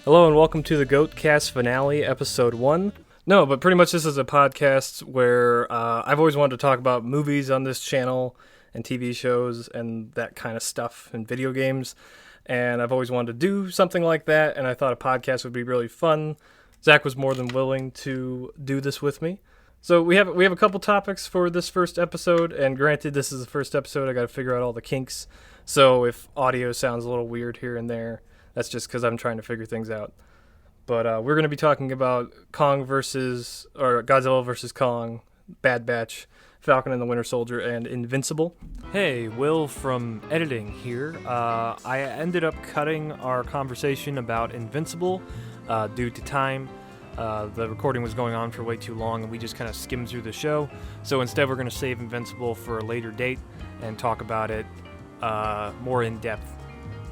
Hello and welcome to the Goatcast finale, episode 1. No, but pretty much this is a podcast where I've always wanted to talk about movies on this channel and TV shows and that kind of stuff and video games. And I've always wanted to do something like that, and I thought a podcast would be really fun. Zach was more than willing to do this with me. So we have a couple topics for this first episode, and granted this is the first episode, I got to figure out all the kinks. So if audio sounds a little weird here and there, that's just because I'm trying to figure things out. But we're going to be talking about Godzilla versus Kong, Bad Batch, Falcon and the Winter Soldier, and Invincible. Hey, Will from editing here. I ended up cutting our conversation about Invincible due to time. The recording was going on for way too long, and we just kind of skimmed through the show. So instead, we're going to save Invincible for a later date and talk about it more in depth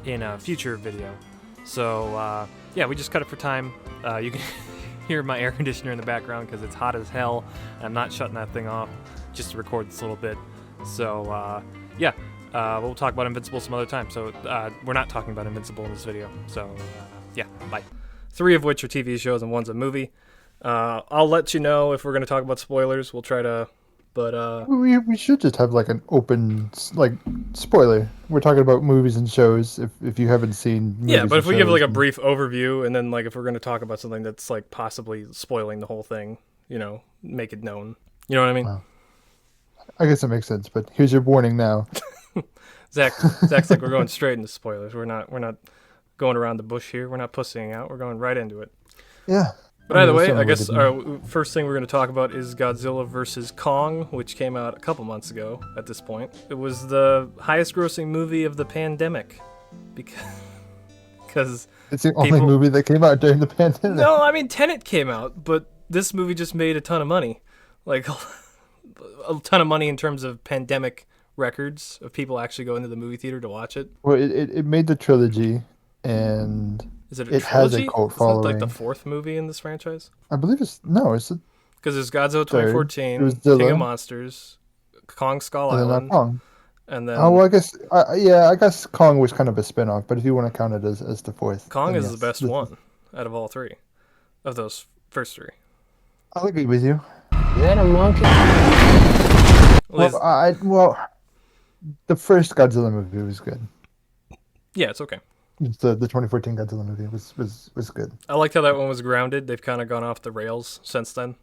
in a future video. So, we just cut it for time. You can hear my air conditioner in the background because it's hot as hell. I'm not shutting that thing off just to record this little bit. So, we'll talk about Invincible some other time. So, we're not talking about Invincible in this video. So, bye. 3 of which are TV shows and 1's a movie. I'll let you know if we're going to talk about spoilers. We'll try to... But we should just have like an open spoiler. We're talking about movies and shows. If you haven't seen movies but if we give like a and... brief overview, and then like if we're going to talk about something that's like possibly spoiling the whole thing, make it known. You know what I mean? Wow. I guess that makes sense. But here's your warning now. Zach's like, we're going straight into spoilers. We're not going around the bush here. We're not pussying out. We're going right into it. Yeah. But either way, I guess our first thing we're going to talk about is Godzilla vs. Kong, which came out a couple months ago at this point. It was the highest grossing movie of the pandemic. Because it's the only movie that came out during the pandemic. No, I mean, Tenet came out, but this movie just made a ton of money. Like, a ton of money in terms of pandemic records of people actually going to the movie theater to watch it. Well, it made the trilogy, and... Is it a trilogy? Has a cult following. Isn't it like the 4th movie in this franchise? I believe it's... No, it's... Because there's Godzilla 2014, Godzilla, King of Monsters, Kong Skull Island, Kong. And then... Oh, well, I guess Kong was kind of a spin-off, but if you want to count it as the 4th... Kong is the best one out of all 3. Of those first 3. I'll agree with you. Is that a monkey? Well, the first Godzilla movie was good. Yeah, it's okay. The 2014 Godzilla movie was good. I liked how that one was grounded. They've kind of gone off the rails since then,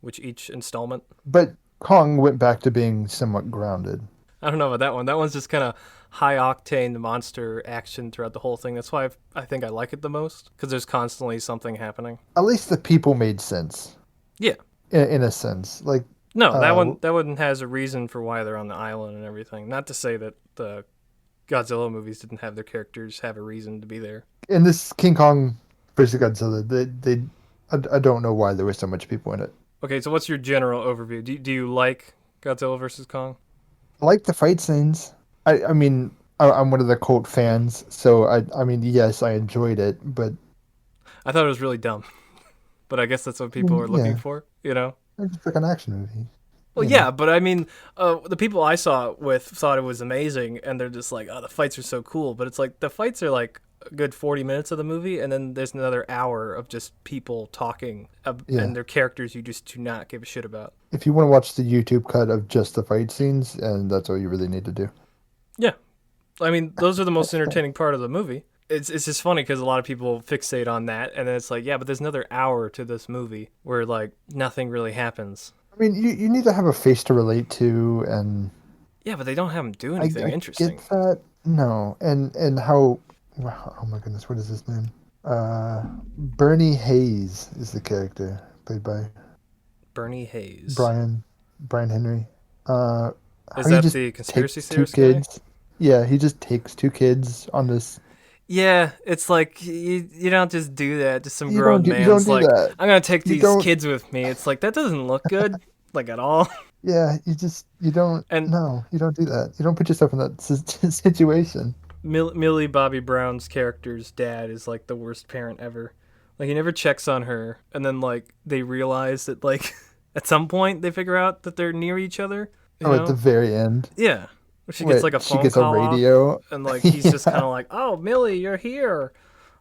which each installment. But Kong went back to being somewhat grounded. I don't know about that one. That one's just kind of high-octane monster action throughout the whole thing. That's why I think I like it the most, because there's constantly something happening. At least the people made sense. Yeah. In a sense. No, that one has a reason for why they're on the island and everything. Not to say that the Godzilla movies didn't have their characters have a reason to be there. In this King Kong versus Godzilla, I don't know why there were so much people in it. Okay, so what's your general overview? Do you like Godzilla versus Kong? I like the fight scenes. I mean, I'm one of the cult fans, so I mean, yes, I enjoyed it, but... I thought it was really dumb. But I guess that's what people are looking for, It's like an action movie. Well, yeah, but I mean, the people I saw it with thought it was amazing, and they're just like, oh, the fights are so cool. But it's like, the fights are like a good 40 minutes of the movie, and then there's another hour of just people talking, and their characters you just do not give a shit about. If you want to watch the YouTube cut of just the fight scenes, and that's all you really need to do. Yeah. I mean, those are the most entertaining part of the movie. It's just funny because a lot of people fixate on that, and then it's like, yeah, but there's another hour to this movie where, like, nothing really happens. I mean, you need to have a face to relate to, and... Yeah, but they don't have him do anything interesting. Get that? No. And how... Oh my goodness, what is his name? Bernie Hayes is the character, played by... Bernie Hayes. Brian Henry. Is that the conspiracy theorist guy? Yeah, he just takes 2 kids on this... Yeah, it's like, you don't just do that to some grown man's like, I'm going to take these kids with me. It's like, that doesn't look good, like, at all. Yeah, you don't do that. You don't put yourself in that situation. Millie Bobby Brown's character's dad is, like, the worst parent ever. Like, he never checks on her, and then, like, they realize that, like, at some point they figure out that they're near each other. You know? At the very end? Yeah. She gets like a phone call a radio, and like he's just kind of like, "Oh, Millie, you're here.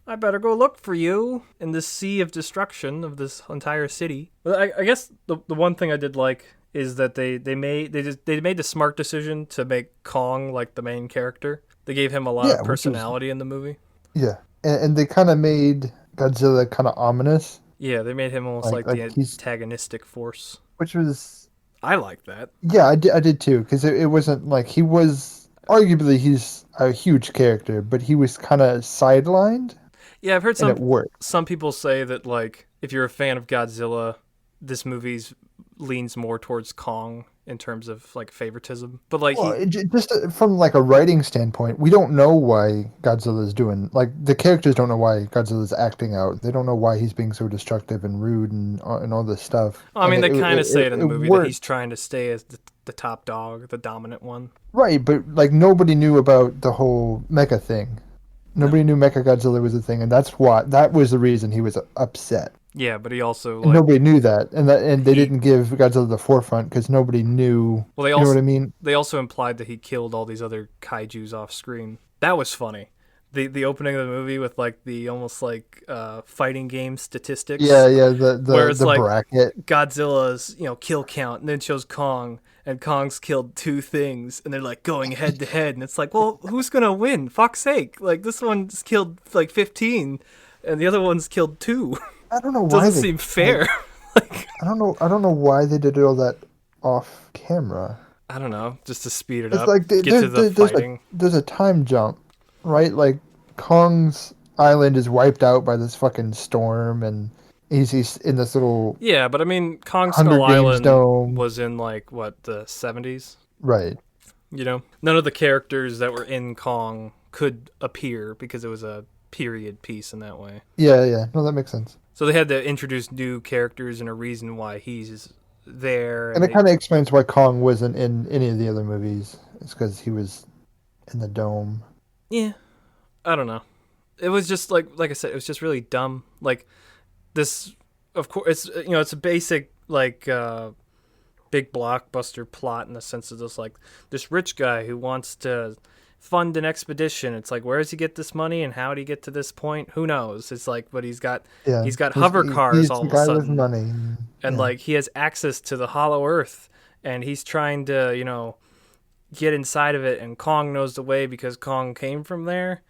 I better go look for you in this sea of destruction of this entire city. But I guess the one thing I did like is that they made the smart decision to make Kong like the main character. They gave him a lot Yeah, of which was personality in the movie. yeah, and they kind of made Godzilla kind of ominous, Yeah, they made him almost like like the he's antagonistic force. which was I like that. yeah, I did too because it wasn't like he was arguably he's a huge character, but he was kind of sidelined Yeah, I've heard and it worked. some people say that like if you're a fan of Godzilla, this movie's leans more towards Kong in terms of like favoritism. But like Well, just from like a writing standpoint, we don't know why Godzilla's doing like the characters don't know why Godzilla's acting out. They don't know why he's being so destructive and rude and all this stuff. I And mean, they kind of say it in the movie that worked. he's trying to stay as the top dog, the dominant one. Right, but like nobody knew about the whole mecha thing. No. Nobody knew Mecha Godzilla was a thing, and that was the reason he was upset. Yeah, but he also And like nobody knew that, and they he didn't give Godzilla the forefront because nobody knew. well You know what I mean? they also implied that he killed all these other kaiju's off screen. That was funny. The opening of the movie with like the almost like fighting game statistics. Yeah, yeah. Where it's The like bracket. Godzilla's, kill count, and then it shows Kong, and Kong's killed 2 things, and they're like going head to head, and it's like, well, who's gonna win? Fuck's sake! Like this one's killed like 15, and the other one's killed 2. I don't know why Doesn't seem fair. Like, I don't know. I don't know why they did all that off camera. I don't know, just to speed it It's up, like get to the fighting. there's a time jump, right? Like Kong's island is wiped out by this fucking storm, and he's in this little Yeah, but I mean, Kong Hunger Skull Games Island dome. was in like what the 70s. Right. None of the characters that were in Kong could appear because it was a period piece in that way. Yeah, yeah. No, that makes sense. So they had to introduce new characters and a reason why he's there. And it kind of explains why Kong wasn't in any of the other movies. It's because he was in the dome. Yeah, I don't know. It was just like I said, it was just really dumb. Like this, of course, it's a basic like big blockbuster plot in the sense of this rich guy who wants to fund an expedition. It's like, where does he get this money and how did he get to this point? Who knows? It's like, but he's got hover cars he's all the of a guy with sudden, money. and like he has access to the Hollow Earth, and he's trying to get inside of it. And Kong knows the way because Kong came from there,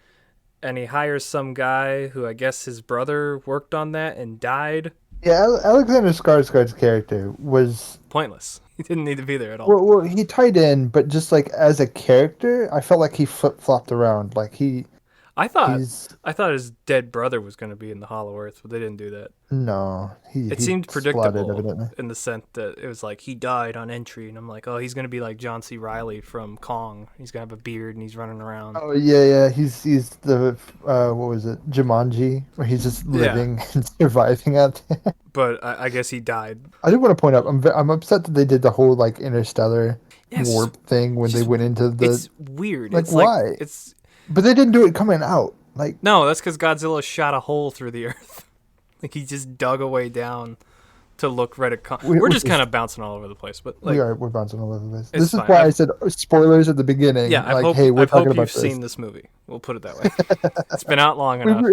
and he hires some guy who I guess his brother worked on that and died. Yeah, Alexander Skarsgård's character was Pointless. He didn't need to be there at all. well, he tied in, but just like as a character, I felt like he flip-flopped around. Like I thought his dead brother was going to be in the Hollow Earth, but they didn't do that. no, It he seemed exploded, predictable evidently. in the sense that it was like he died on entry, and I'm like, oh, he's going to be like John C. Reilly from Kong. He's going to have a beard and he's running around. Oh yeah, yeah. He's the what was it, Jumanji, where he's just living and surviving out there. But I guess he died. I do want to point out, I'm upset that they did the whole like interstellar Yes. warp thing when they went into the. It's weird. Like, It's why? like it's But they didn't do it coming out. Like no, that's because Godzilla shot a hole through the earth. Like he just dug a way down to look right at Kong. We're just kind of bouncing all over the place, but like, we're bouncing all over this. it's This is fine. why I said spoilers at the beginning. yeah, I like, hope, hey, we're I talking hope about you've this. seen this movie. We'll put it that way. It's been out long We, enough.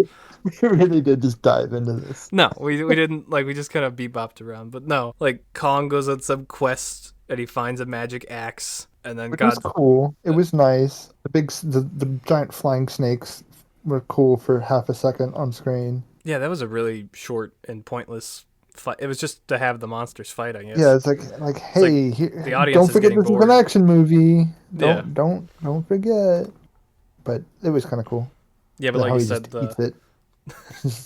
we really did just dive into this. No, we didn't we just kind of bebopped around. But no, like Kong goes on some quest and he finds a magic axe, and then Which was cool. It was nice. The giant flying snakes were cool for half a second on screen. Yeah, that was a really short and pointless fight. It was just to have the monsters fight, I guess. Yeah, it's like hey, the audience don't is forget getting this is bored. an action movie. Yeah. Don't forget. But it was kind of cool. Yeah, but How like you he said, just eats it.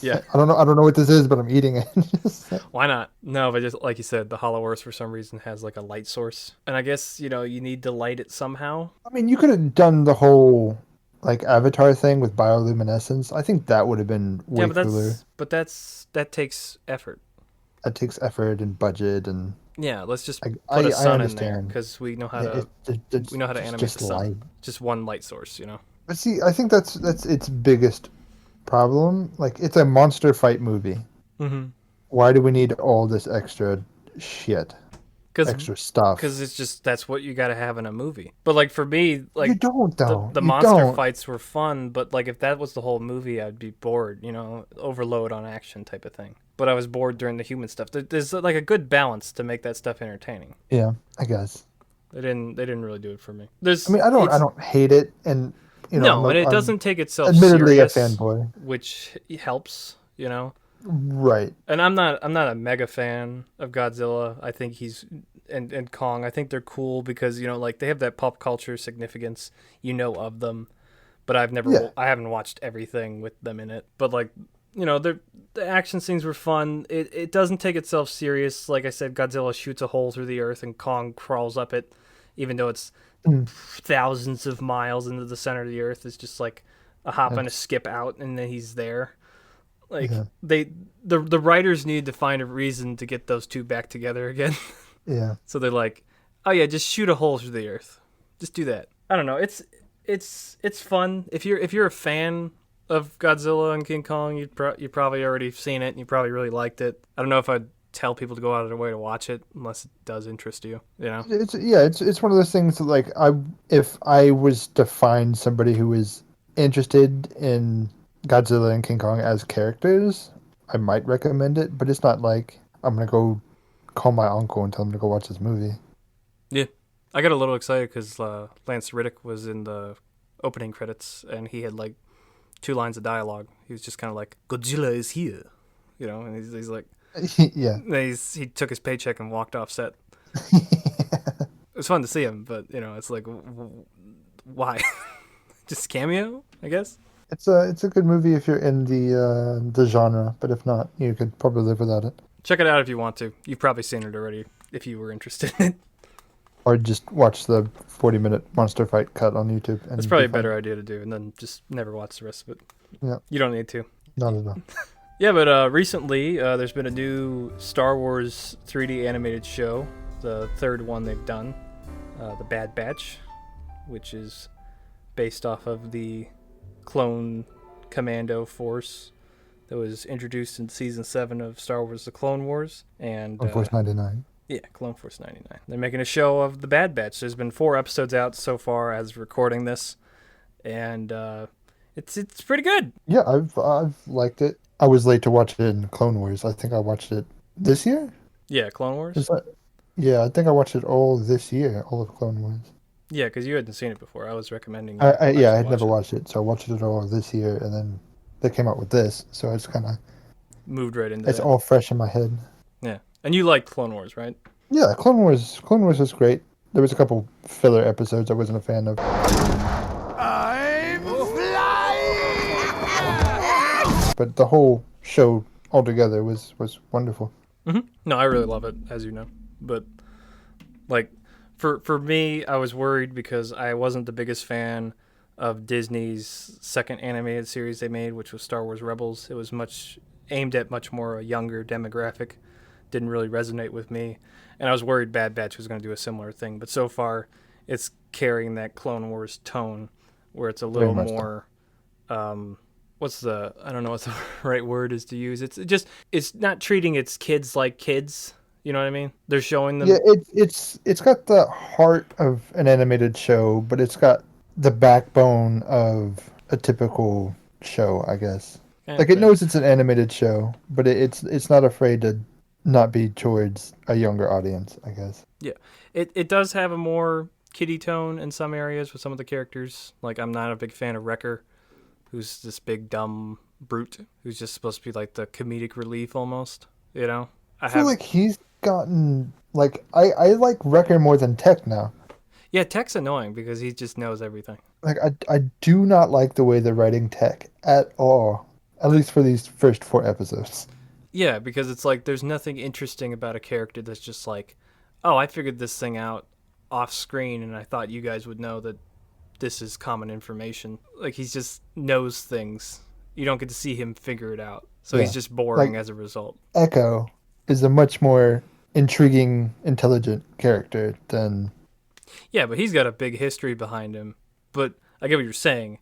Yeah. I don't know what this is, but I'm eating it. why not? No, but just like you said, the Hollow Earth for some reason has like a light source, and I guess you need to light it somehow. I mean, you could have done the whole like Avatar thing with bioluminescence. I think that would have been way cooler. That takes effort. That takes effort and budget and. Yeah, let's just put I a sun in there understand. because we know how Yeah, to we know how to animate just the sun. light. Just one light source, But see, I think that's its biggest problem. Like, it's a monster fight movie. Mm-hmm. Why do we need all this extra shit? extra stuff. Because it's just, that's what you got to have in a movie. But like for me, like You don't though. the You monster don't. fights were fun, but like if that was the whole movie, I'd be bored. Overload on action type of thing. But I was bored during the human stuff. There's like a good balance to make that stuff entertaining. Yeah, I guess. They didn't really do it for me. I mean, I don't hate it, and No, and it I'm doesn't take itself admittedly serious, a fanboy. which helps. Right. And I'm not a mega fan of Godzilla. I think he's and Kong. I think they're cool because like they have that pop culture significance. Of them, but I haven't watched everything with them in it. But like the action scenes were fun. It doesn't take itself serious. Like I said, Godzilla shoots a hole through the earth and Kong crawls up it, even though it's thousands of miles into the center of the earth. It's just like a hop and a skip out, and then he's there. Like the writers need to find a reason to get those two back together again. Yeah. So they're like, oh yeah, just shoot a hole through the earth. Just do that. I don't know. It's fun. If you're a fan of Godzilla and King Kong, you probably already seen it and you probably really liked it. I don't know if I'd tell people to go out of their way to watch it unless it does interest you. It's one of those things that like if I was to find somebody who is interested in Godzilla and King Kong as characters, I might recommend it, but it's not like I'm gonna go call my uncle and tell him to go watch this movie. Yeah, I got a little excited because Lance Riddick was in the opening credits and he had like 2 lines of dialogue. He was just kind of like, "Godzilla is here," and he's like, yeah. He took his paycheck and walked off set. It was fun to see him, but it's like, why? Just cameo, I guess. It's a good movie if you're in the genre, but if not, you could probably live without it. Check it out if you want to. You've probably seen it already if you were interested in it. Or just watch the 40-minute monster fight cut on YouTube. That's probably a better idea to do, and then just never watch the rest of it. Yeah. You don't need to. Not at all. Yeah, but recently there's been a new Star Wars 3D animated show, the 3rd one they've done, The Bad Batch, which is based off of the clone commando force that was introduced in season 7 of Star Wars: The Clone Wars, and Clone Force 99. Yeah, Clone Force 99. They're making a show of The Bad Batch. There's been 4 episodes out so far as recording this, and it's pretty good. Yeah, I've liked it. I was late to watch it in Clone Wars. I think I watched it this year. Yeah, Clone Wars. Yeah, I think I watched it all this year, all of Clone Wars. Yeah, because you hadn't seen it before. I was recommending. I had never watched it, so I watched it all this year, and then they came out with this, so it's kind of moved right into. It's all fresh in my head. Yeah, and you liked Clone Wars, right? Yeah, Clone Wars was great. There was a couple filler episodes I wasn't a fan of. I'm flying! But the whole show altogether was wonderful. Mm-hmm. No, I really love it, as you know. But like, for me, I was worried because I wasn't the biggest fan of Disney's second animated series they made, which was Star Wars Rebels. It was aimed at much more a younger demographic. Didn't really resonate with me. And I was worried Bad Batch was going to do a similar thing. But so far, it's carrying that Clone Wars tone where it's a little more... I don't know what the right word is to use. It's not treating its kids like kids. You know what I mean? They're showing them... Yeah, it's got the heart of an animated show, but it's got the backbone of a typical show, I guess. Like, it knows it's an animated show, but it's not afraid to not be towards a younger audience, I guess. Yeah. It does have a more kiddie tone in some areas with some of the characters. Like, I'm not a big fan of Wrecker, who's this big, dumb brute who's just supposed to be, like, the comedic relief almost, I feel like he's gotten... Like, I like Wrecker more than Tech now. Yeah, Tech's annoying because he just knows everything. Like, I do not like the way they're writing Tech at all. At least for these first 4 episodes. Yeah, because it's like there's nothing interesting about a character that's just like, oh, I figured this thing out off screen and I thought you guys would know that this is common information. Like, he just knows things. You don't get to see him figure it out. So he's just boring as a result. Echo is a much more intriguing, intelligent character than... Yeah, but he's got a big history behind him. But I get what you're saying.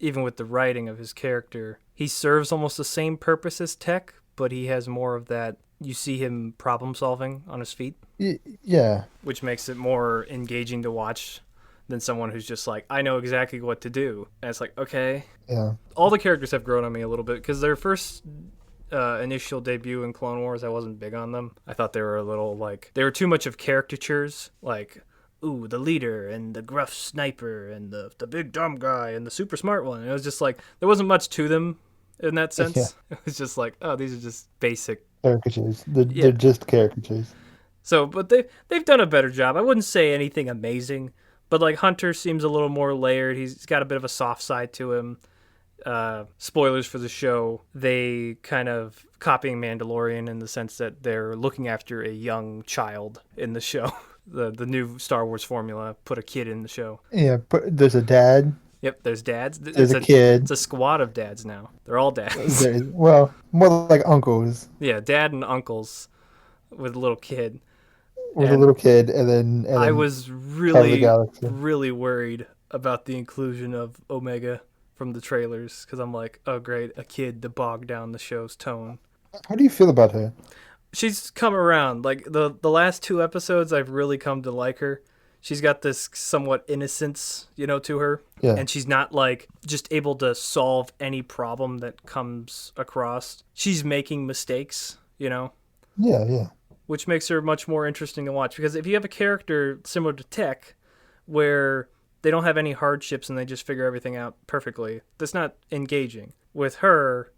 Even with the writing of his character, he serves almost the same purpose as Tech, but he has more of that you see him problem solving on his feet, Yeah. which makes it more engaging to watch than someone who's just like, I know exactly what to do. And it's like, okay. Yeah. All the characters have grown on me a little bit because their first initial debut in Clone Wars, I wasn't big on them. I thought they were a little like, they were too much of caricatures, like, ooh, the leader and the gruff sniper and the big dumb guy and the super smart one. And it was just like, there wasn't much to them in that sense. Yeah. It was just like, oh, these are just basic Caricatures. They're just caricatures. So, but they've done a better job. I wouldn't say anything amazing, but like Hunter seems a little more layered. He's got a bit of a soft side to him. Spoilers for the show, they kind of copying Mandalorian in the sense that they're looking after a young child in the show. The new Star Wars formula put a kid in the show. Yeah, but there's a dad. Yep, there's dads. There's a kid. It's a squad of dads now. They're all dads. Well, more like uncles. Yeah, dad and uncles with a little kid. With a little kid, and then I was really worried about the inclusion of Omega from the trailers because I'm like, oh great, a kid to bog down the show's tone. How do you feel about her? She's come around. Like the last 2 episodes, I've really come to like her. She's got this somewhat innocence, to her. Yeah. And she's not like just able to solve any problem that comes across. She's making mistakes, Yeah, yeah. Which makes her much more interesting to watch. Because if you have a character similar to Tech, where they don't have any hardships and they just figure everything out perfectly, that's not engaging. With her,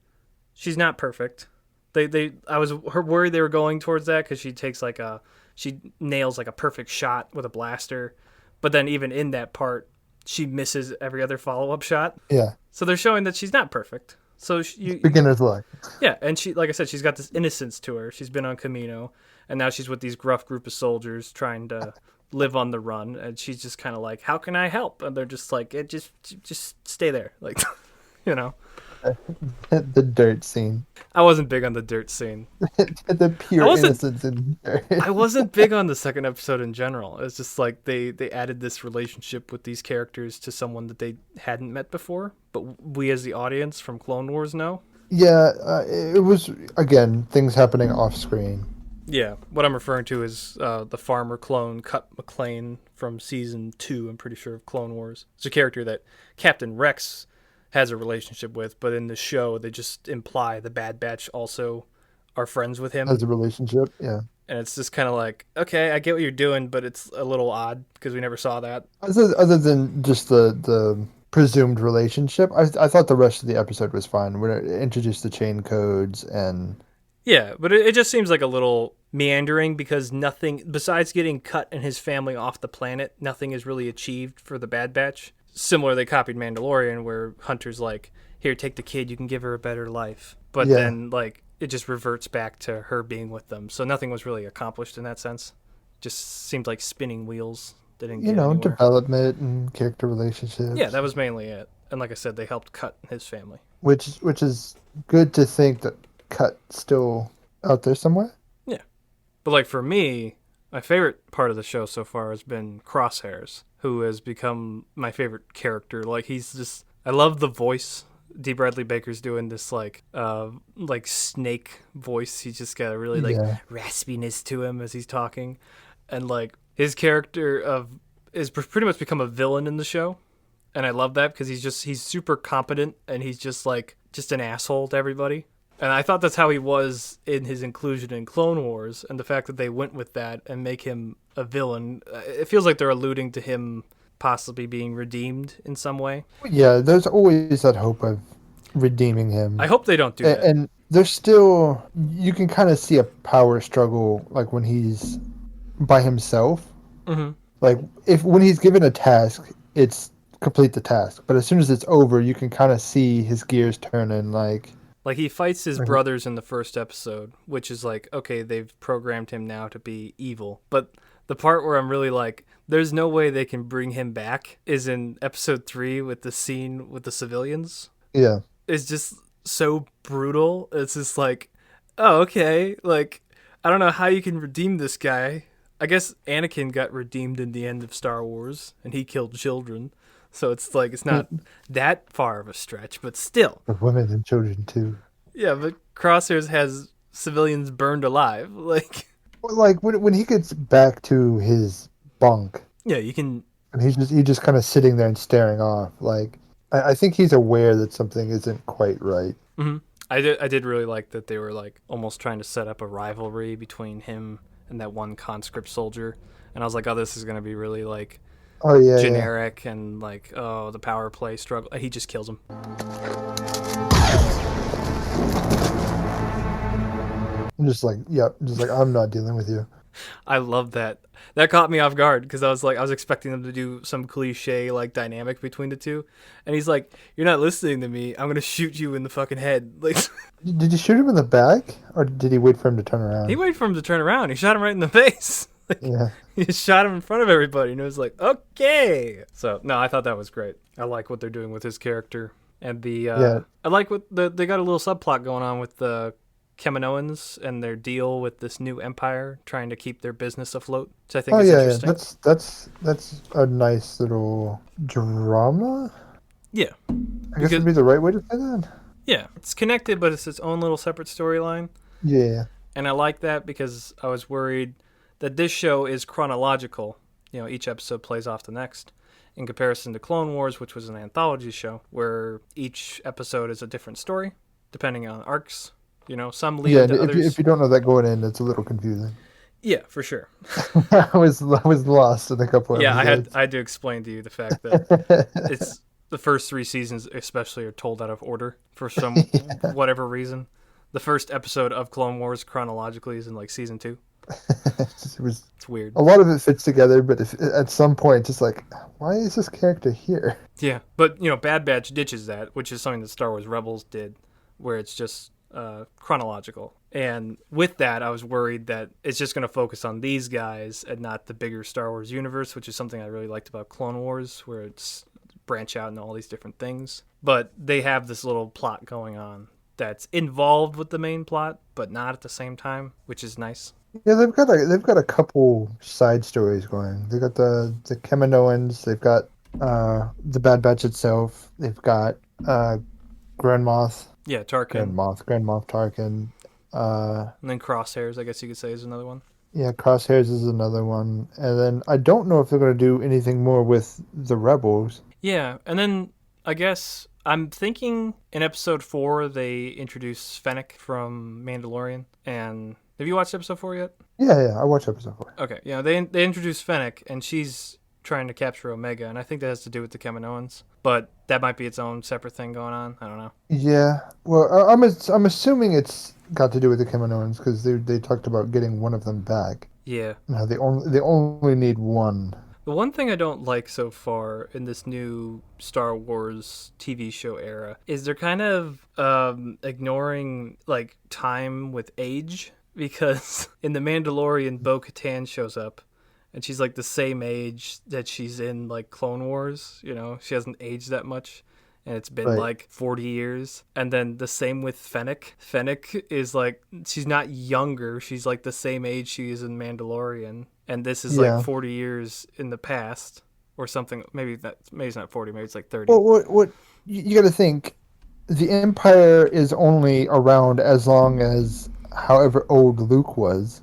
she's not perfect. I was worried they were going towards that because she nails like a perfect shot with a blaster, but then even in that part, she misses every other follow-up shot. Yeah. So they're showing that she's not perfect. So beginner's luck. Yeah, and she, like I said, she's got this innocence to her. She's been on Camino, and now she's with these gruff group of soldiers trying to live on the run, and she's just kind of like, "How can I help?" And they're just like, just stay there," like, The dirt scene. I wasn't big on the dirt scene. The pure innocence in dirt. I wasn't big on the second episode in general. It's just like they added this relationship with these characters to someone that they hadn't met before, but we as the audience from Clone Wars know. Yeah, it was, again, things happening off screen. Yeah, what I'm referring to is the farmer clone Cut McClane from season 2, I'm pretty sure, of Clone Wars. It's a character that Captain Rex has a relationship with, but in the show they just imply the Bad Batch also are friends with him. As a relationship, yeah. And it's just kind of like, okay, I get what you're doing, but it's a little odd because we never saw that. Other than just the presumed relationship, I thought the rest of the episode was fine when it introduced the chain codes and... Yeah, but it just seems like a little meandering because nothing, besides getting Cut and his family off the planet, nothing is really achieved for the Bad Batch. Similar, they copied Mandalorian, where Hunter's like, here, take the kid, you can give her a better life. But then, like, it just reverts back to her being with them. So nothing was really accomplished in that sense. Just seemed like spinning wheels that didn't get anywhere. Development and character relationships. Yeah, that was mainly it. And like I said, they helped Cut and his family. Which is good to think that Cut's still out there somewhere. Yeah. But like for me, my favorite part of the show so far has been Crosshairs, who has become my favorite character. Like he's just, I love the voice. D. Bradley Baker's doing this like snake voice. He's just got a really raspiness to him as he's talking, and like his character is pretty much become a villain in the show, and I love that because he's super competent and he's just an asshole to everybody. And I thought that's how he was in his inclusion in Clone Wars, and the fact that they went with that and make him a villain, it feels like they're alluding to him possibly being redeemed in some way. Yeah, there's always that hope of redeeming him. I hope they don't do that. And there's still, you can kind of see a power struggle, like when he's by himself. Mm-hmm. Like when he's given a task, it's complete the task. But as soon as it's over, you can kind of see his gears turning, like he fights his brothers in the first episode, which is like, okay, they've programmed him now to be evil. But the part where I'm really like, there's no way they can bring him back is in episode 3 with the scene with the civilians. Yeah. It's just so brutal. It's just like, oh, okay. Like, I don't know how you can redeem this guy. I guess Anakin got redeemed in the end of Star Wars, and he killed children. So it's like, it's not that far of a stretch, but still. Of women and children, too. Yeah, but Crosshairs has civilians burned alive. Like when he gets back to his bunk, Yeah, you can. and he's just kind of sitting there and staring off. Like I think he's aware that something isn't quite right. Mm-hmm. I did really like that they were like almost trying to set up a rivalry between him and that one conscript soldier, and I was like, oh, this is gonna be really like Oh yeah, generic and like, oh, the power play struggle. He just kills him. I'm just like, yep, just like I'm not dealing with you. I love that. That caught me off guard because I was expecting them to do some cliche like dynamic between the two, and he's like, "You're not listening to me. I'm gonna shoot you in the fucking head." Like, Did you shoot him in the back, or did he wait for him to turn around? he waited for him to turn around. He shot him right in the face. Like, Yeah. he just shot him in front of everybody, and it was like, okay. So no, I thought that was great. I like what they're doing with his character, and I like what they got a little subplot going on with the Kaminoans and their deal with this new empire trying to keep their business afloat, which I think is interesting. That's a nice little drama. Yeah, I guess would be the right way to say that. Yeah, it's connected, but it's its own little separate storyline. Yeah, and I like that because I was worried that this show is chronological. You know, each episode plays off the next, in comparison to Clone Wars, which was an anthology show where each episode is a different story, depending on arcs. You know, some lead into others. If you don't know that going in, it's a little confusing. Yeah, for sure. I was lost in a couple of episodes. I had to explain to you the fact that it's the first 3 seasons especially are told out of order for some whatever reason. The first episode of Clone Wars chronologically is in like season 2. It's weird. A lot of it fits together, but at some point it's like, why is this character here? Yeah, but you know, Bad Batch ditches that, which is something that Star Wars Rebels did, where it's just chronological. And with that, I was worried that it's just going to focus on these guys and not the bigger Star Wars universe, which is something I really liked about Clone Wars, where it's branch out into all these different things. But they have this little plot going on that's involved with the main plot, but not at the same time, which is nice. Yeah, they've got a couple side stories going. They've got the Kaminoans. They've got the Bad Batch itself. They've got Grand Moff. Yeah, Tarkin. Grand Moff Tarkin. And then Crosshairs, I guess you could say, is another one. Yeah, Crosshairs is another one. And then I don't know if they're going to do anything more with the Rebels. Yeah, and then I guess I'm thinking in episode 4 they introduce Fennec from Mandalorian. And have you watched episode 4 yet? Yeah, I watched episode 4. Okay, yeah, they introduce Fennec, and she's trying to capture Omega, and I think that has to do with the Kaminoans. But that might be its own separate thing going on. I don't know. Yeah, well, I'm assuming it's got to do with the Kaminoans because they talked about getting one of them back. Yeah. No, they only need one. The one thing I don't like so far in this new Star Wars TV show era is they're kind of ignoring like time with age, because in The Mandalorian, Bo-Katan shows up. And she's like the same age that she's in like Clone Wars, you know, she hasn't aged that much. And it's been like 40 years. And then the same with Fennec. Fennec is like, she's not younger. She's like the same age she is in Mandalorian. And this is like 40 years in the past or something. Maybe it's not 40, maybe it's like 30. Well, what you got to think, the Empire is only around as long as however old Luke was.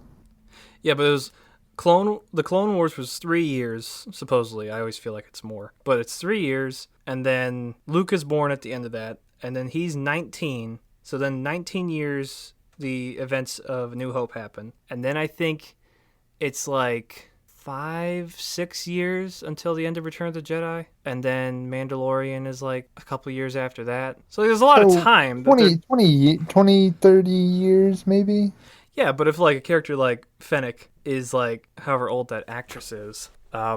Yeah, but it was... The Clone Wars was 3 years, supposedly. I always feel like it's more. But it's 3 years, and then Luke is born at the end of that, and then he's 19. So then 19 years, the events of New Hope happen. And then I think it's like 5-6 years until the end of Return of the Jedi. And then Mandalorian is like a couple years after that. So there's a lot of time. 20, 30 years, maybe? Yeah, but if like a character like Fennec is like however old that actress is, I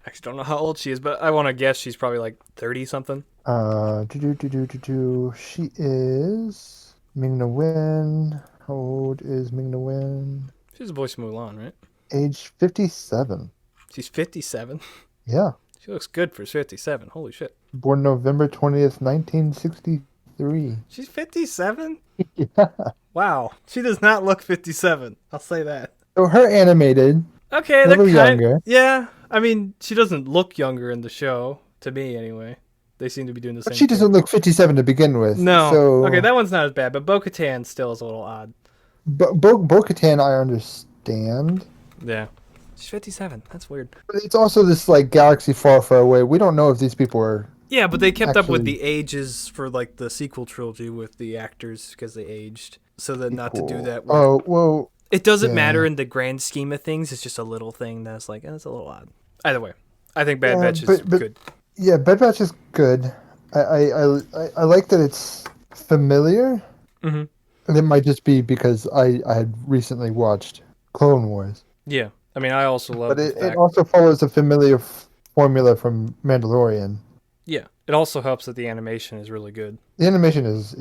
actually don't know how old she is, but I want to guess she's probably like 30 something. She is Ming-Na Wen. How old is Ming-Na Wen? She's the voice of Mulan, right? Age 57. She's 57. Yeah. She looks good for 57. Holy shit. Born November 20th, 1963. She's 57? Yeah. Wow. She does not look 57. I'll say that. So her animated. Okay, a little younger. Yeah. I mean, she doesn't look younger in the show, to me anyway. They seem to be doing the same She thing. doesn't look 57 to begin with. No. So... Okay, that one's not as bad, but Bo-Katan still is a little odd. Bo-Katan, I understand. Yeah. She's 57. That's weird. But it's also this like galaxy far, far away. We don't know if these people are Yeah, but they kept up with actually the ages for like the sequel trilogy with the actors because they aged. So that not to do equal. that with Oh well, it doesn't matter yeah, in the grand scheme of things. It's just a little thing that's like, it's a little odd. Either way, I think Bad yeah, Batch is but good. yeah, Bed Batch is good. I like that it's familiar, Hmm. and it might just be because I had recently watched Clone Wars, Yeah, I mean, I also but love the it fact. also follows a familiar formula from Mandalorian. Yeah, it also helps that the animation is really good. The animation is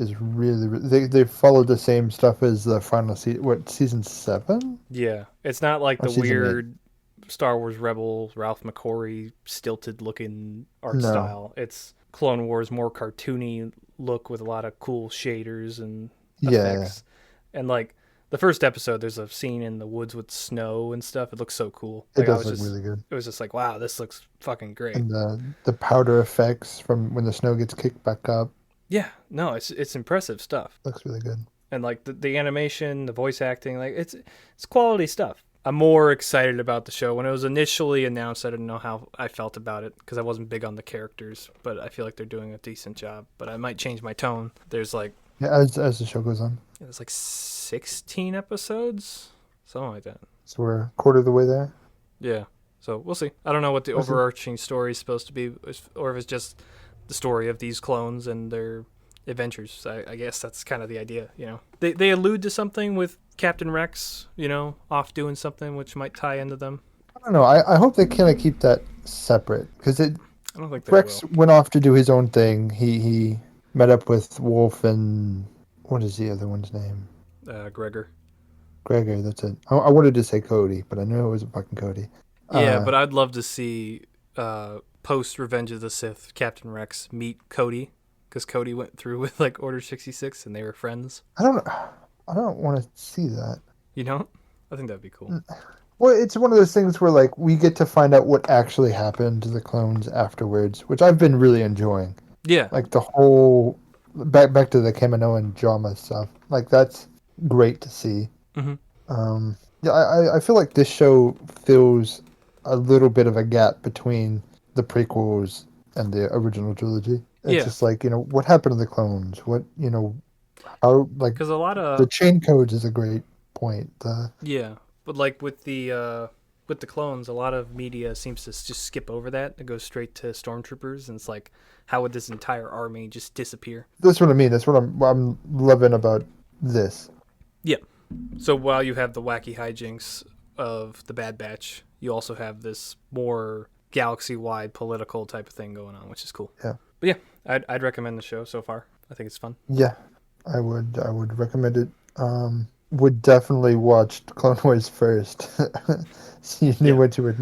they followed the same stuff as the final season 7 Yeah, it's not like or the season 8? weird Star Wars Rebel Ralph McQuarrie stilted looking art No, style. It's Clone Wars more cartoony look with a lot of cool shaders and yeah, effects. And like the first episode, there's a scene in the woods with snow and stuff. It looks so cool. it Like I does was look just, really good. it was just like, wow, this looks fucking great. And the powder effects from when the snow gets kicked back up Yeah, no, it's impressive stuff. looks really good. And like the animation, the voice acting, like it's quality stuff. I'm more excited about the show. When it was initially announced, I didn't know how I felt about it because I wasn't big on the characters, but I feel like they're doing a decent job. But I might change my tone. Yeah, as the show goes on, There's like 16 episodes, something like that. so we're a quarter of the way there. Yeah. So we'll see. I don't know what the We'll see. overarching story is supposed to be, or if it's just the story of these clones and their adventures. So I guess that's kind of the idea, you know. They allude to something with Captain Rex, you know, off doing something which might tie into them. I don't know. I hope they kind of keep that separate because it I don't think they Rex will. went off to do his own thing. He met up with Wolf and what is the other one's name? Gregor. Gregor. That's it. I wanted to say Cody, but I knew it wasn't fucking Cody. Yeah, Uh, but I'd love to see post Revenge of the Sith Captain Rex meet Cody because Cody went through with like Order 66 and they were friends. I don't want to see that. You know, I think that'd be cool. Well, it's one of those things where like we get to find out what actually happened to the clones afterwards, which I've been really enjoying. Yeah, Like the whole back to the Kaminoan drama stuff. Like that's great to see. hmm Yeah, I feel like this show fills a little bit of a gap between the prequels and the original trilogy. It's yeah, just like, what happened to the clones? How, like, because a lot the of chain codes is a great point. yeah, but like with the clones, a lot of media seems to just skip over that. It goes straight to stormtroopers, and it's like, how would this entire army just disappear? That's what I mean. That's what I'm loving about this. Yeah. So while you have the wacky hijinks of the Bad Batch, you also have this more galaxy-wide political type of thing going on, which is cool. Yeah. But yeah, I'd recommend the show so far. I think it's fun. Yeah, I would recommend it. Would definitely watch Clone Wars first, so you knew Yeah, what you were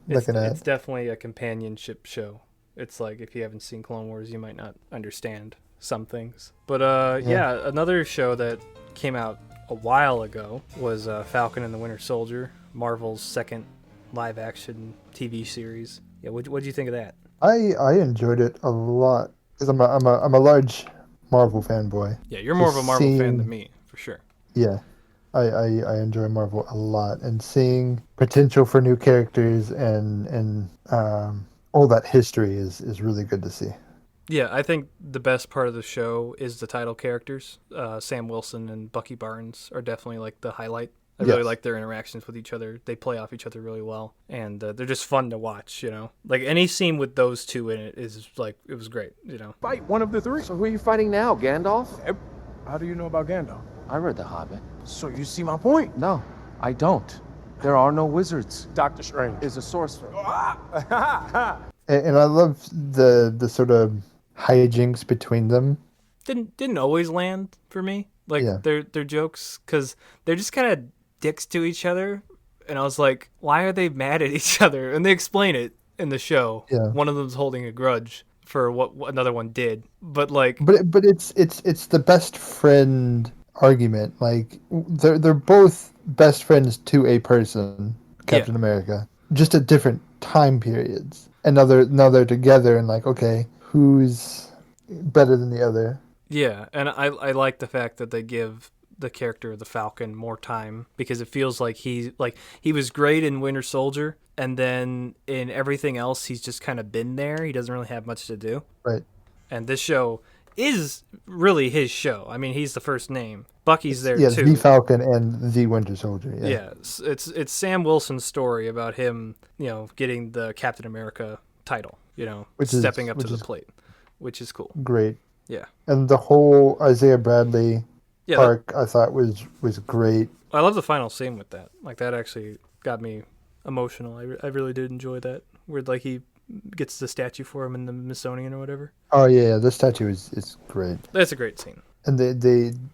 it's looking at. it's definitely a companionship show. It's like if you haven't seen Clone Wars, you might not understand some things. But Yeah. yeah, another show that came out a while ago was Falcon and the Winter Soldier, Marvel's second live-action TV series. Yeah, what'd you think of that? I enjoyed it a lot because I'm a large Marvel fanboy. Yeah, you're more of a Just Marvel fan than seeing, me, for sure. yeah, I enjoy Marvel a lot, and seeing potential for new characters and all that history is really good to see. Yeah, I think the best part of the show is the title characters. Sam Wilson and Bucky Barnes are definitely like the highlight. I really Yes, like their interactions with each other. They play off each other really well, and they're just fun to watch. You know, like any scene with those two in it is like it was great. You know, Fight one of the three. So who are you fighting now, Gandalf? How do you know about Gandalf? I read The Hobbit. So you see my point. No, I don't. There are no wizards. Doctor Strange. Is a sorcerer. and I love the sort of hijinks between them. didn't always land for me. Like Yeah. their jokes because they're just kind of dicks to each other, and I was like, why are they mad at each other? And they explain it in the show. Yeah. One of them's holding a grudge for what another one did, but like But it's the best friend argument. Like they're both best friends to a person, Captain America, just at different time periods. And now they're together and like, okay, who's better than the other? yeah, and I like the fact that they give the character of the Falcon more time, because it feels like he was great in Winter Soldier, and then in everything else he's just kind of been there. He doesn't really have much to do. Right. And this show is really his show. I mean, he's the first name. Bucky's there Yes, too. the Falcon and the Winter Soldier. Yeah. Yeah, it's Sam Wilson's story about him, getting the Captain America title, stepping up to the plate, which is cool. Great. Yeah. And the whole Isaiah Bradley arc I thought was great. I love the final scene with that. Like, that actually got me emotional. I really did enjoy that. Where, like, he gets the statue for him in the Smithsonian or whatever. Oh, yeah. The statue is great. That's a great scene. And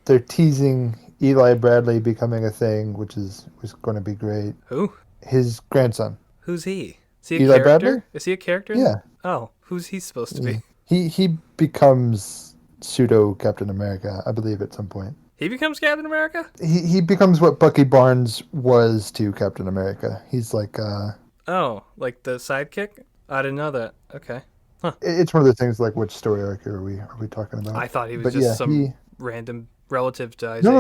they're teasing Eli Bradley becoming a thing, which was going to be great. Who? His grandson. Who's he? Is he a Eli character? Bradley? Is he a character? Yeah. Oh, who's he supposed to be? He becomes pseudo Captain America, I believe, at some point. He becomes Captain America? He becomes what Bucky Barnes was to Captain America. He's like Oh, like the sidekick? I didn't know that. Okay. Huh. It's one of the things like, which story arc are we talking about? I thought he was some random relative to Isaiah.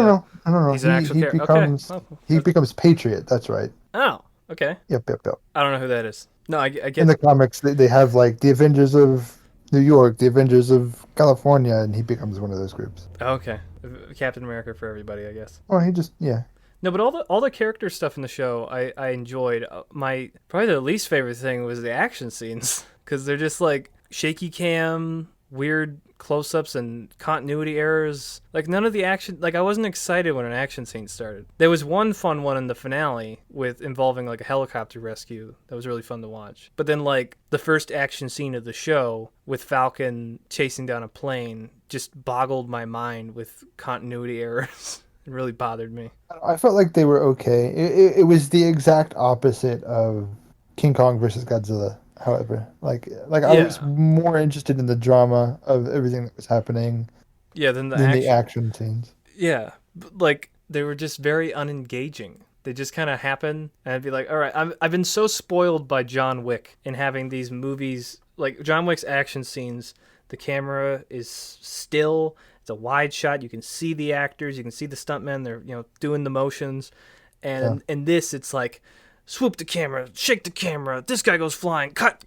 No. He's an actual character. Becomes, okay. He becomes Patriot. That's right. Oh, okay. Yep. I don't know who that is. No, I get in the comics they have like the Avengers of New York, the Avengers of California, and he becomes one of those groups. Okay, Captain America for everybody, I guess. Well, he just No, but all the character stuff in the show I enjoyed. My probably the least favorite thing was the action scenes, because they're just like shaky cam, weird close-ups and continuity errors. Like, none of the action, like, I wasn't excited when an action scene started. There was one fun one in the finale involving like a helicopter rescue that was really fun to watch. But then, like, the first action scene of the show with Falcon chasing down a plane just boggled my mind with continuity errors. It really bothered me. I felt like they were okay. It was the exact opposite of King Kong versus Godzilla. However, like I was more interested in the drama of everything that was happening. Yeah, than the action scenes. Yeah, like, they were just very unengaging. They just kind of happen, and I'd be like, all right, I've been so spoiled by John Wick and having these movies, like John Wick's action scenes. The camera is still. It's a wide shot. You can see the actors. You can see the stuntmen. They're doing the motions, and in this, it's like, swoop the camera, shake the camera, this guy goes flying, cut,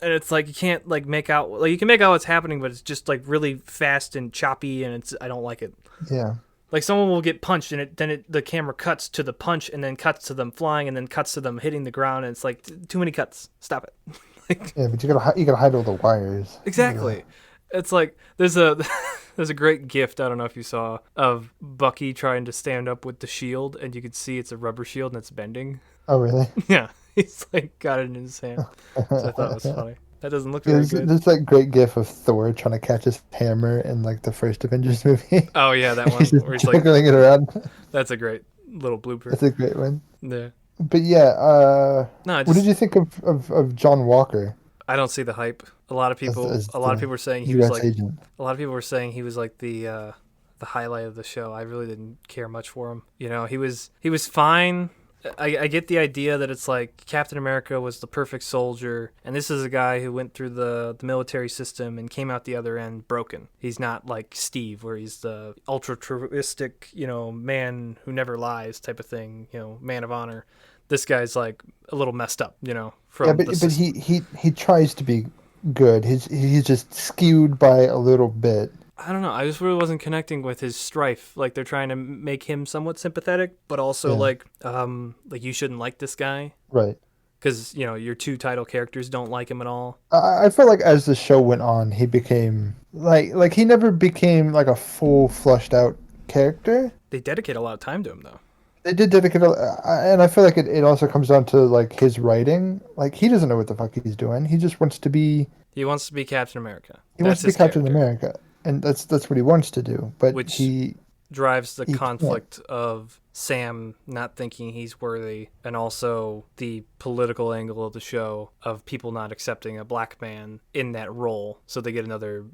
and it's like you can't like make out, like you can make out what's happening, but it's just like really fast and choppy, and I don't like it. Yeah. Like, someone will get punched, and the camera cuts to the punch, and then cuts to them flying, and then cuts to them hitting the ground, and it's like too many cuts. Stop it. Yeah, but you gotta hide all the wires. Exactly. It's like there's a great gift, I don't know if you saw, of Bucky trying to stand up with the shield, and you could see it's a rubber shield and it's bending. Oh, really? Yeah, he's like got it in his hand. So I thought it was funny. That doesn't look very good. There's that great gif of Thor trying to catch his hammer in like the first Avengers movie. Oh yeah, that one where he's like juggling it around. That's a great little blooper. That's a great one. Yeah. But yeah, what did you think of John Walker? I don't see the hype. A lot of people were saying he US was like agent. A lot of people were saying he was like the highlight of the show. I really didn't care much for him. He was fine. I get the idea that it's like Captain America was the perfect soldier, and this is a guy who went through the military system and came out the other end broken. He's not like Steve, where he's the altruistic, man who never lies type of thing, man of honor. This guy's like a little messed up, but he tries to be good. He's just skewed by a little bit. I don't know. I just really wasn't connecting with his strife. Like, they're trying to make him somewhat sympathetic, but also like you shouldn't like this guy, right? Because your two title characters don't like him at all. I feel like as the show went on, he became like he never became like a full flushed out character. They dedicate a lot of time to him, though. They did dedicate, and I feel like it also comes down to like his writing. Like, he doesn't know what the fuck he's doing. He just wants to be. He wants to be Captain America. He wants to be Captain America. And that's what he wants to do, but he drives the conflict of Sam not thinking he's worthy, and also the political angle of the show of people not accepting a black man in that role, so they get another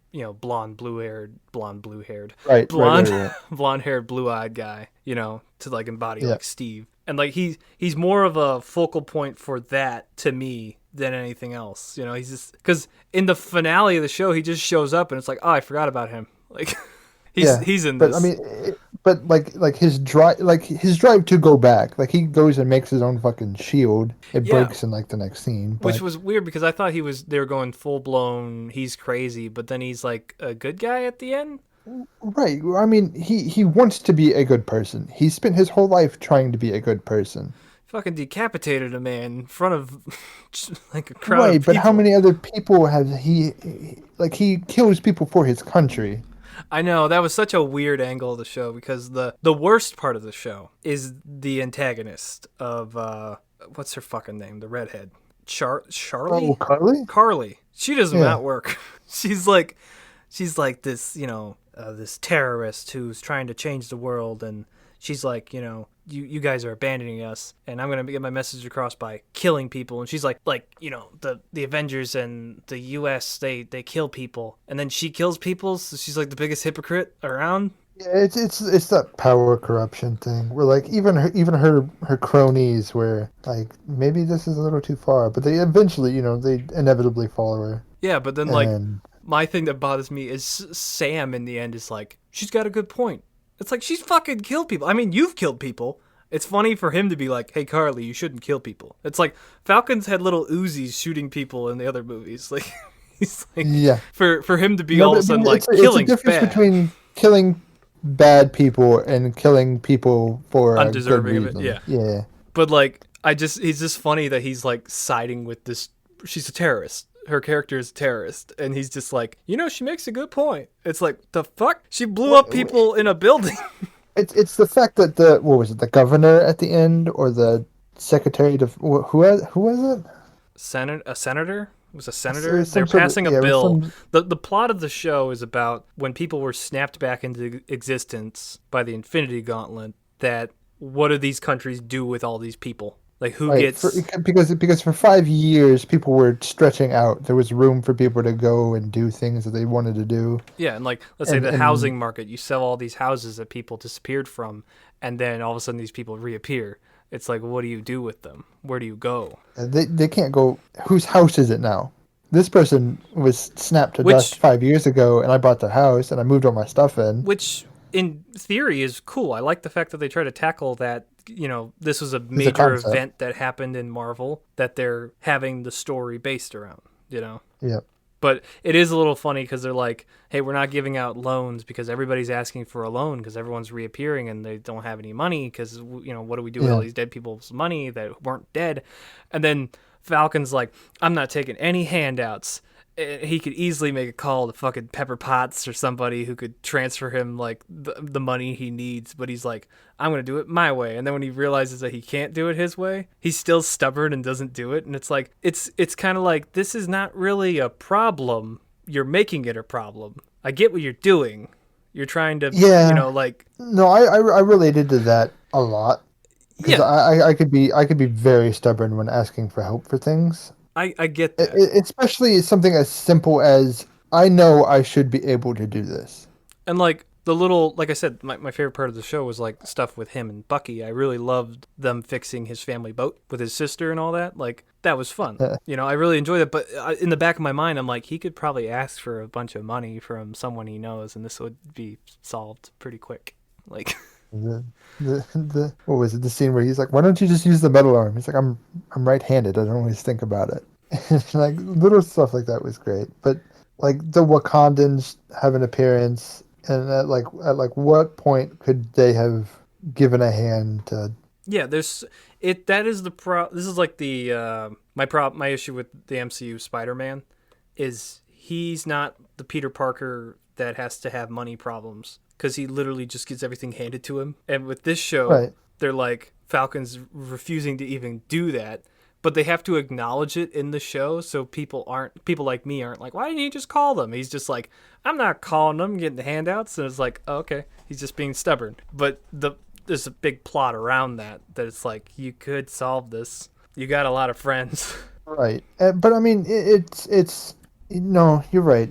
blonde blue-haired right. blonde-haired blue-eyed guy to like embody like Steve, and like he's more of a focal point for that to me than anything else. He's just, because in the finale of the show he just shows up and it's like, oh, I forgot about him. Like, He's in but this. I mean, but his drive to go back, like he goes and makes his own fucking shield. It Yeah. breaks in like the next scene, Which but was weird because I thought they were going full blown. He's crazy, but then he's like a good guy at the end. right. I mean, he wants to be a good person. He spent his whole life trying to be a good person. Fucking decapitated a man in front of like a crowd Right, of but people. how many other people has he kills people for his country? I know that was such a weird angle of the show because the worst part of the show is the antagonist of what's her fucking name, the redhead, Charlie. Oh, Carly? Carly. She does Yeah. not work. She's like this, this terrorist who's trying to change the world, and she's like, you guys are abandoning us, and I'm gonna get my message across by killing people. And she's like, the Avengers and the U.S. they kill people, and then she kills people, so she's like the biggest hypocrite around. Yeah, it's that power corruption thing where like even her cronies were like maybe this is a little too far, but they eventually they inevitably follow her. Yeah, but then like And my thing that bothers me is Sam in the end is like, she's got a good point. It's like, she's fucking killed people. I mean, you've killed people. It's funny for him to be like, hey, Carly, you shouldn't kill people. It's like Falcon's had little Uzis shooting people in the other movies. Like, he's like, yeah, for him to be No, all of a but sudden like, it's a killing's difference bad. between killing bad people and killing people for a good Undeserving of it, reason. yeah. Yeah. But like, he's just funny that he's like siding with this. She's a terrorist. Her character is a terrorist, and he's just like, she makes a good point. It's like, the fuck? She blew up people in a building. It's the fact that the governor at the end or the secretary to who was it? A senator? It was a It senator? was They're some sort of- passing yeah, a it was bill. some- The plot of the show is about when people were snapped back into existence by the Infinity Gauntlet, that what do these countries do with all these people? Like, who Right, gets... because for 5 years people were stretching out. There was room for people to go and do things that they wanted to do. Yeah, and like, let's say And- the and- housing market, you sell all these houses that people disappeared from, and then all of a sudden these people reappear. It's like, what do you do with them? Where do you go? They can't go. Whose house is it now? This person was snapped to Which- dust 5 years ago, and I bought their house and I moved all my stuff in. Which, in theory, is cool. I like the fact that they try to tackle that. This was a major concept. event that happened in Marvel that they're having the story based around. Yeah. But it is a little funny because they're like, hey, we're not giving out loans because everybody's asking for a loan because everyone's reappearing and they don't have any money because, what do we do with all these dead people's money that weren't dead? And then Falcon's like, I'm not taking any handouts. He could easily make a call to fucking Pepper Potts or somebody who could transfer him like the money he needs, but he's like, I'm gonna do it my way. And then when he realizes that he can't do it his way, he's still stubborn and doesn't do it. And it's like, it's kind of like, this is not really a problem. You're making it a problem. I get what you're doing. You're trying to, Yeah. like, No, I related to that a lot. Because yeah, I could be very stubborn when asking for help for things. I get that. Especially something as simple as I know I should be able to do this. And like the little, like I said, my favorite part of the show was like stuff with him and Bucky. I really loved them fixing his family boat with his sister and all that. Like, that was fun. I really enjoyed it. But in the back of my mind, I'm like, he could probably ask for a bunch of money from someone he knows, and this would be solved pretty quick. Like, The what was it? The scene where he's like, "Why don't you just use the metal arm?" He's like, "I'm right-handed. I don't always think about it." Like little stuff like that was great. But like the Wakandans have an appearance, and at what point could they have given a hand to? yeah, there's it. That is the This is like the my issue with the MCU Spider-Man is he's not the Peter Parker that has to have money problems because he literally just gets everything handed to him. And with this show, Right. they're like, Falcon's refusing to even do that, but they have to acknowledge it in the show so people like me aren't like, why didn't you just call them? He's just like, I'm not calling them, getting the handouts. And it's like, oh, okay, he's just being stubborn. But there's a big plot around that it's like, you could solve this. You got a lot of friends. Right. But I mean, it's no, you're right.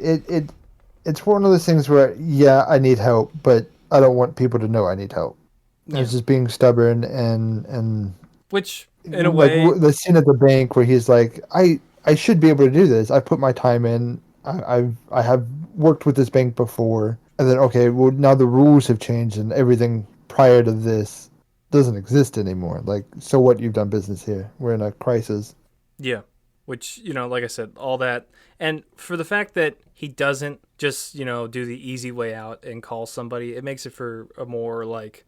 It's one of those things where, yeah, I need help, but I don't want people to know I need help. Yeah. It's just being stubborn and Which, in a like way, the scene at the bank where he's like, I should be able to do this. I've put my time in. I have worked with this bank before. And then, okay, well, now the rules have changed and everything prior to this doesn't exist anymore. Like, so what? You've done business here. We're in a crisis. Yeah. Which, like I said, all that. And for the fact that he doesn't just, do the easy way out and call somebody, it makes it for a more, like,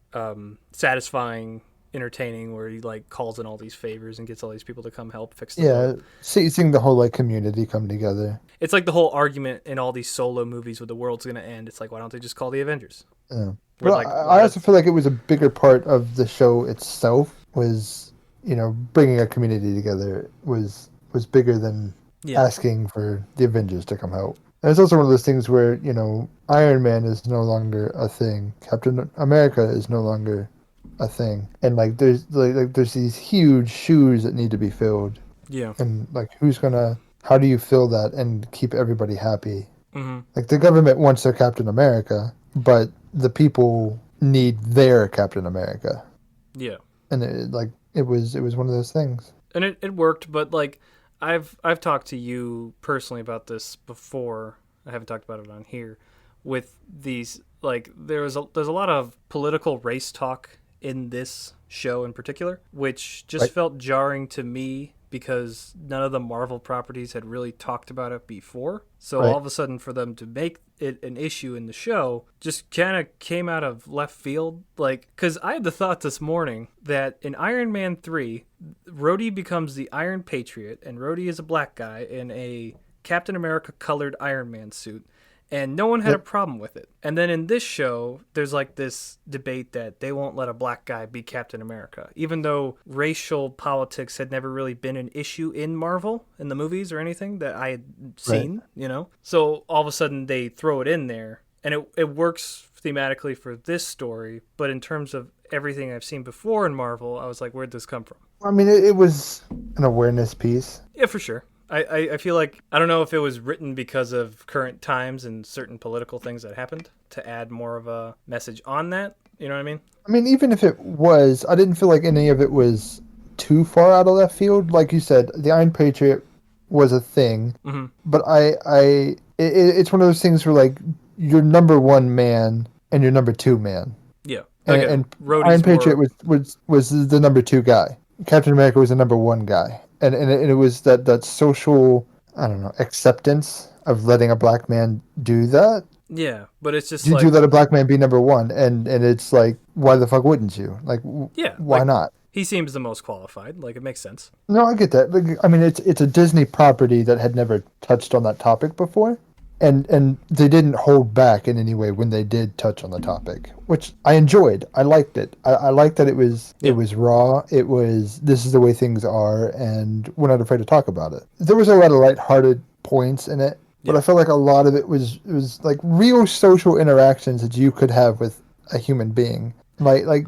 satisfying, entertaining, where he, like, calls in all these favors and gets all these people to come help fix the boat. Seeing the whole, like, community come together. It's like the whole argument in all these solo movies where the world's going to end. It's like, why don't they just call the Avengers? Yeah. But like, I also feel like it was a bigger part of the show itself was, bringing a community together was bigger than asking for the Avengers to come help. And it's also one of those things where, Iron Man is no longer a thing. Captain America is no longer a thing. And like there's these huge shoes that need to be filled. Yeah. And like how do you fill that and keep everybody happy? Mm-hmm. Like the government wants their Captain America, but the people need their Captain America. Yeah. And it was one of those things. And it worked, but like I've talked to you personally about this before. I haven't talked about it on here. With these, like, there's a lot of political race talk in this show in particular, which just felt jarring to me because none of the Marvel properties had really talked about it before. So all of a sudden for them to make it an issue in the show just kind of came out of left field. Like, because I had the thought this morning that in Iron Man 3, Rhodey becomes the Iron Patriot, and Rhodey is a black guy in a Captain America colored Iron Man suit. And no one had a problem with it. And then in this show, there's like this debate that they won't let a black guy be Captain America, even though racial politics had never really been an issue in Marvel, in the movies or anything that I had seen, So all of a sudden they throw it in there, and it works thematically for this story. But in terms of everything I've seen before in Marvel, I was like, where'd this come from? I mean, it was an awareness piece. Yeah, for sure. I feel like, I don't know if it was written because of current times and certain political things that happened to add more of a message on that. You know what I mean? I mean, even if it was, I didn't feel like any of it was too far out of left field. Like you said, the Iron Patriot was a thing, but it's one of those things where like you're number one man and you're number two man. Yeah. And Iron Patriot was the number two guy. Captain America was the number one guy. And it was that social, I don't know, acceptance of letting a black man do that. Yeah, but it's just you let a black man be number one, and it's like, why the fuck wouldn't you? Like, why not? He seems the most qualified. Like, it makes sense. No, I get that. Like, I mean, it's a Disney property that had never touched on that topic before. And they didn't hold back in any way when they did touch on the topic, which I enjoyed. I liked it. I liked that it was raw. It was, this is the way things are, and we're not afraid to talk about it. There was a lot of lighthearted points in it, but I felt like a lot of it was like real social interactions that you could have with a human being. Like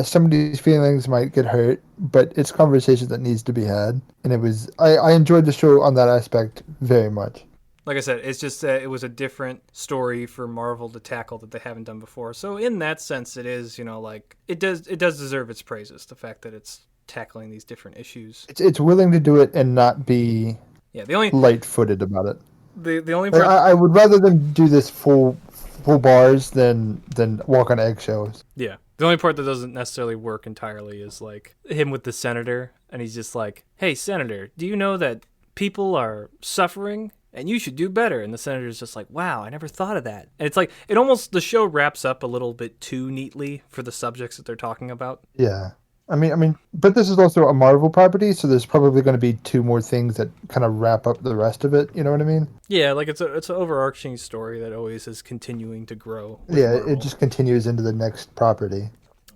somebody's feelings might get hurt, but it's conversation that needs to be had. And it was, I enjoyed the show on that aspect very much. Like I said, it's just that it was a different story for Marvel to tackle that they haven't done before. So in that sense, it is, like it does deserve its praises. The fact that it's tackling these different issues. It's willing to do it and not be light-footed about it. The only part... I would rather them do this full bars than walk on eggshells. Yeah. The only part that doesn't necessarily work entirely is like him with the senator, and he's just like, "Hey, Senator, do you know that people are suffering? And you should do better." And the senator's just like, "Wow, I never thought of that." And it's like, the show wraps up a little bit too neatly for the subjects that they're talking about. Yeah. I mean, but this is also a Marvel property, so there's probably going to be two more things that kind of wrap up the rest of it. You know what I mean? Yeah, like it's an overarching story that always is continuing to grow. Yeah, Marvel. It just continues into the next property.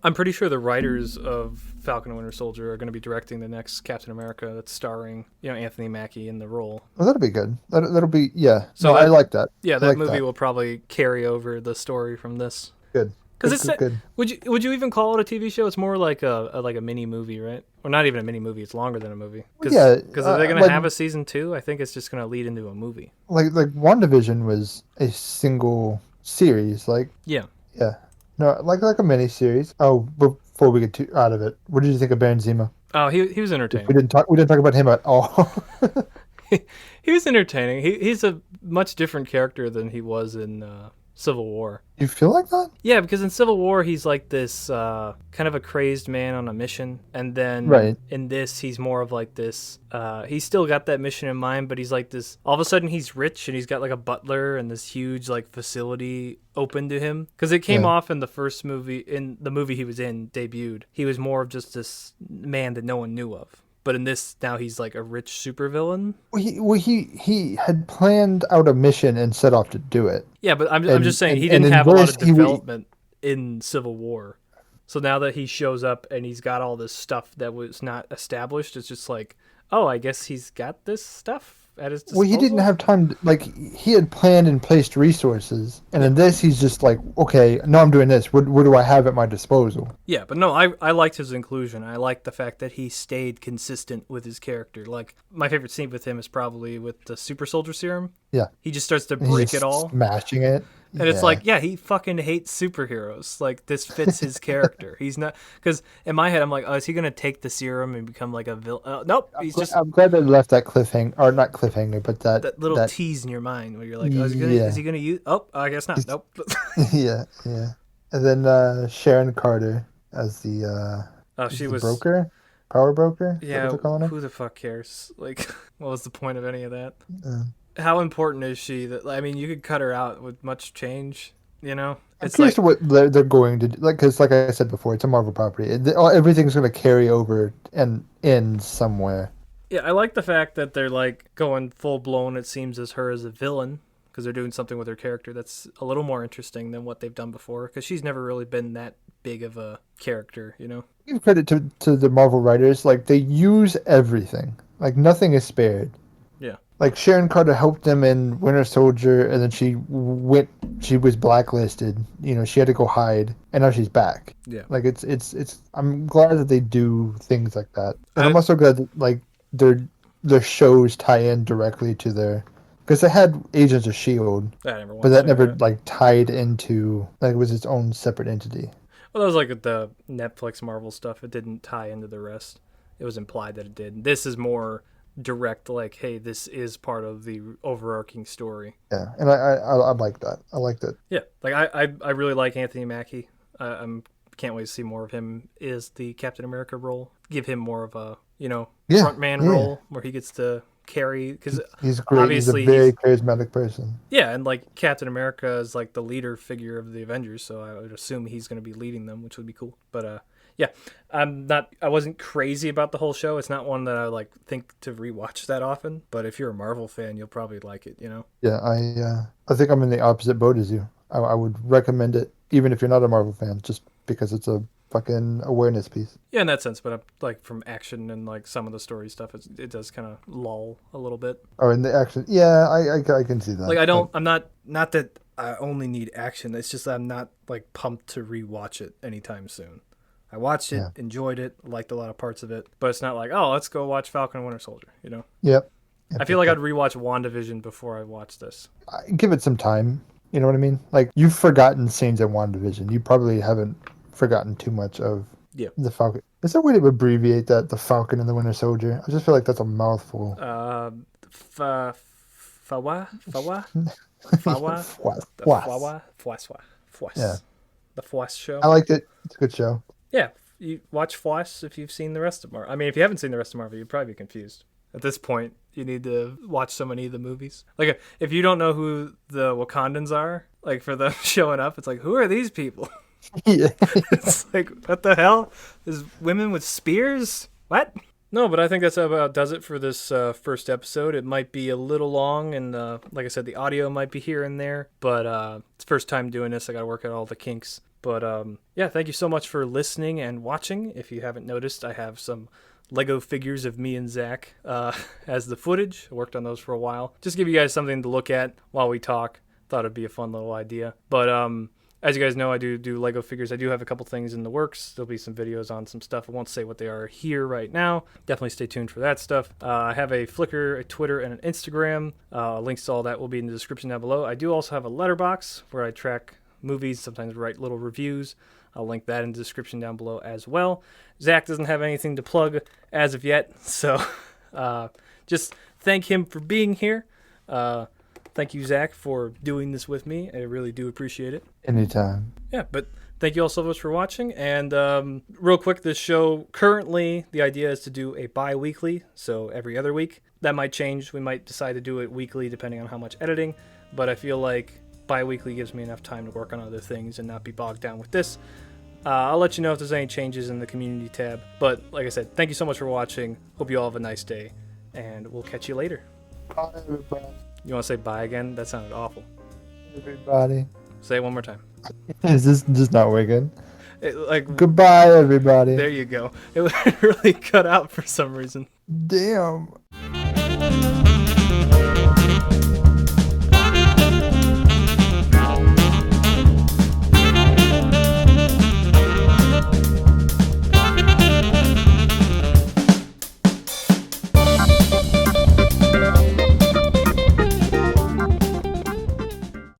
I'm pretty sure the writers of Falcon and Winter Soldier are going to be directing the next Captain America that's starring, Anthony Mackie in the role. Well, that'll be good. That'll be, yeah. So I like that. Yeah, that movie will probably carry over the story from this. Good. Because it's good. Would you even call it a TV show? It's more like a mini movie, right? Or not even a mini movie. It's longer than a movie. Because are they going to have a season 2? I think it's just going to lead into a movie. Like WandaVision was a single series. Yeah. No, like a mini series. Oh, before we get too out of it, what did you think of Benzema? Oh, he was entertaining. We didn't talk about him at all. He was entertaining. He's a much different character than he was in Civil War. You feel like that? Yeah, because in Civil War he's like this kind of a crazed man on a mission, and then Right. in this he's more of like this. He's still got that mission in mind, but he's like this. All of a sudden he's rich and he's got like a butler and this huge like facility open to him. Because it came off in the first movie, in the movie he was in debuted. He was more of just this man that no one knew of. But in this, now he's like a rich supervillain. He had planned out a mission and set off to do it. Yeah, but I'm just saying and- he and didn't in have a lot this, of he development in Civil War. So now that he shows up and he's got all this stuff that was not established, it's just like, oh, I guess he's got this stuff at his disposal. Well, he didn't have time. He had planned and placed resources, and in this, he's just like, okay, no, I'm doing this. What do I have at my disposal? Yeah, but no, I liked his inclusion. I liked the fact that he stayed consistent with his character. Like, my favorite scene with him is probably with the super soldier serum. Yeah. He just starts to He's break just it all. smashing it. And it's like, yeah, he fucking hates superheroes. Like, this fits his character. He's not, because in my head, I'm like, oh, is he going to take the serum and become like a villain? Nope, I'm glad they left that cliffhanger, or not cliffhanger, but that little tease in your mind where you're like, oh, is he gonna use? Oh, I guess not. Nope. yeah. And then Sharon Carter as the She the was broker, power broker. Is that Yeah, what they're calling her? who the fuck cares? Like, what was the point of any of that? How important is she? That, I mean, you could cut her out with much change. You know, I'm curious to what they're going to do. Because, like I said before, it's a Marvel property. Everything's going to carry over and end somewhere. Yeah, I like the fact that they're like going full blown. It seems as her as a villain because they're doing something with her character that's a little more interesting than what they've done before. Because she's never really been that big of a character, you know. Give credit to the Marvel writers. Like, they use everything. Like, nothing is spared. Yeah. Like, Sharon Carter helped them in Winter Soldier, and then she was blacklisted. You know, she had to go hide, and now she's back. Yeah. Like, it's. I'm glad that they do things like that, and I'm also glad that like their shows tie in directly to their. Because they had Agents of S.H.I.E.L.D., but that never like tied into like it was its own separate entity. Well, that was like the Netflix Marvel stuff. It didn't tie into the rest. It was implied that it did. This is more direct, like, hey, this is part of the overarching story. Yeah, and I like that. I like that. Yeah, like I really like Anthony Mackie. Can't wait to see more of him as the Captain America role. Give him more of a front man role where he gets to carry, because he's great. Obviously he's a very charismatic person. Yeah, and like Captain America is like the leader figure of the Avengers, so I would assume he's going to be leading them, which would be cool. But yeah, I wasn't crazy about the whole show. It's not one that I like think to rewatch that often. But if you're a Marvel fan, you'll probably like it. You know? Yeah, I think I'm in the opposite boat as you. I would recommend it even if you're not a Marvel fan, just because it's a fucking awareness piece. Yeah, in that sense, but like from action and like some of the story stuff, it does kind of lull a little bit. Oh, in the action, yeah, I can see that. Like I'm not that I only need action. It's just that I'm not like pumped to rewatch it anytime soon. I watched it, enjoyed it, liked a lot of parts of it, but it's not like, oh, let's go watch Falcon and Winter Soldier, you know? Yep. I feel like I'd rewatch WandaVision before I watch this. Give it some time. You know what I mean? Like, you've forgotten scenes in WandaVision. You probably haven't forgotten too much of the Falcon. Is there a way to abbreviate that, the Falcon and the Winter Soldier? I just feel like that's a mouthful. Fawa? Yeah. The Fwas show. I liked it. It's a good show. Yeah, you watch Fwas if you've seen the rest of Marvel. I mean, if you haven't seen the rest of Marvel, you'd probably be confused. At this point, you need to watch so many of the movies. Like, if you don't know who the Wakandans are, like, for them showing up, it's like, who are these people? Yeah. It's like, what the hell? There's women with spears? What? No, but I think that's about does it for this first episode. It might be a little long, and like I said, the audio might be here and there. But it's first time doing this. I got to work out all the kinks. But yeah, thank you so much for listening and watching. If you haven't noticed, I have some Lego figures of me and Zach as the footage. I worked on those for a while. Just give you guys something to look at while we talk. Thought it'd be a fun little idea. But as you guys know, I do Lego figures. I do have a couple things in the works. There'll be some videos on some stuff. I won't say what they are here right now. Definitely stay tuned for that stuff. I have a Flickr, a Twitter, and an Instagram. Links to all that will be in the description down below. I do also have a letterbox where I track movies, sometimes write little reviews. I'll link that in the description down below as well. Zach doesn't have anything to plug as of yet, so just thank him for being here. Thank you, Zach, for doing this with me. I really do appreciate it. Anytime. Yeah, but thank you all so much for watching. And real quick, this show, currently, the idea is to do a bi-weekly, so every other week. That might change. We might decide to do it weekly depending on how much editing. But I feel like bi-weekly gives me enough time to work on other things and not be bogged down with this. I'll let you know if there's any changes in the community tab. But like I said, thank you so much for watching. Hope you all have a nice day. And we'll catch you later. Bye, everybody. You want to say bye again? That sounded awful. Everybody. Say it one more time. Is this just not working? Like Goodbye, everybody. there you go. It really cut out for some reason. Damn.